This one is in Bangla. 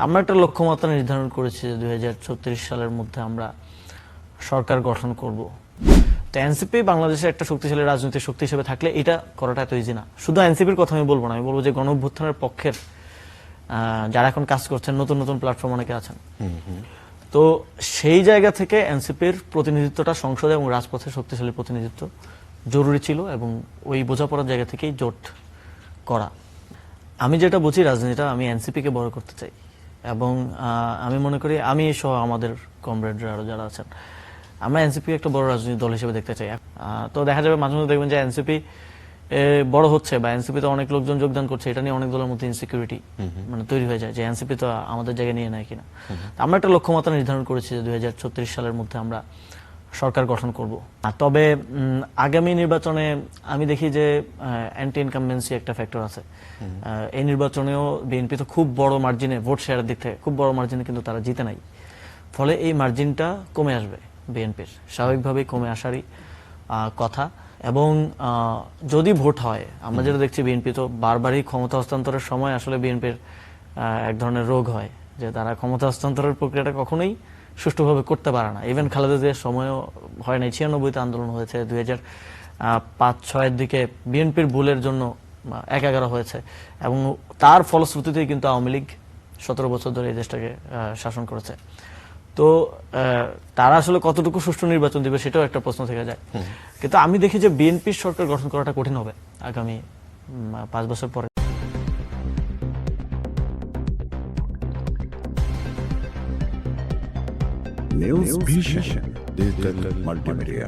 আমরা একটা লক্ষ্যমাত্রা নির্ধারণ করেছি যে 2036 সালের মধ্যে আমরা সরকার গঠন করব। তো এনসিপি বাংলাদেশের একটা শক্তিশালী রাজনৈতিক শক্তি হিসেবে থাকলে এটা করাটা এত ইজি না। শুধু এনসিপির কথা আমি বলবো না, আমি বলবো যে গণ অভ্যুত্থানের পক্ষের যারা এখন কাজ করছেন, নতুন নতুন প্ল্যাটফর্ম অনেকে আছেন। তো সেই জায়গা থেকে এনসিপির প্রতিনিধিত্বটা সংসদে এবং রাজপথে শক্তিশালী প্রতিনিধিত্ব জরুরি ছিল, এবং ওই বোঝাপড়ার জায়গা থেকেই জোট করা। আমি যেটা বুঝি রাজনীতিটা, আমি এনসিপিকে বড় করতে চাই, এবং আমি মনে করি আমি সহ আমাদের কমরেডরা আরো যারা আছেন, আমরা এনসিপি একটা বড় রাজনৈতিক দল হিসেবে দেখতে চাই। তো দেখা যাবে মাঝে মধ্যে দেখবেন যে এনসিপি বড় হচ্ছে বা এনসিপিতে অনেক লোকজন যোগদান করছে, এটা নিয়ে অনেক দলের মধ্যে ইনসিকিউরিটি মানে তৈরি হয়ে যায় যে এনসিপি তো আমাদের জায়গায় নিয়ে নেয় কিনা। আমরা একটা লক্ষ্যমাত্রা নির্ধারণ করেছি যে 2036 সালের মধ্যে আমরা সরকার গঠন করব। তবে আগামী নির্বাচনে আমি দেখি যে অ্যান্টি ইনকামবেন্সি একটা ফ্যাক্টর আছে। এই নির্বাচনেও বিএনপি তো খুব বড় মার্জিনে, ভোট শেয়ারের দিক থেকে খুব বড় মার্জিনে কিন্তু তারা জিতে নাই। ফলে এই মার্জিনটা কমে আসবে বিএনপির, স্বাভাবিকভাবেই কমে আসারই কথা। এবং যদি ভোট হয়, আমরা যেটা দেখছি বিএনপি তো বারবারই ক্ষমতা হস্তান্তরের সময় আসলে বিএনপির এক ধরনের রোগ হয় যে তারা ক্ষমতা হস্তান্তরের প্রক্রিয়াটা কখনোই সুষ্ঠুভাবে করতে পারে না। ইভেন খালেদা জিয়ার সময়ও হয় নাই, 96-তে আন্দোলন হয়েছে, 2005-06-এর দিকে বিএনপির ভুলের জন্য 11 হয়েছে, এবং তার ফলশ্রুতিতেই কিন্তু আওয়ামী লীগ 17 বছর ধরে এই দেশটাকে শাসন করেছে। তো তারা আসলে কতটুকু সুষ্ঠু নির্বাচন দিবে সেটাও একটা প্রশ্ন থেকে যায়। কিন্তু আমি দেখি যে বিএনপির সরকার গঠন করাটা কঠিন হবে আগামী 5 বছর পরে। News Vision, Digital Multimedia.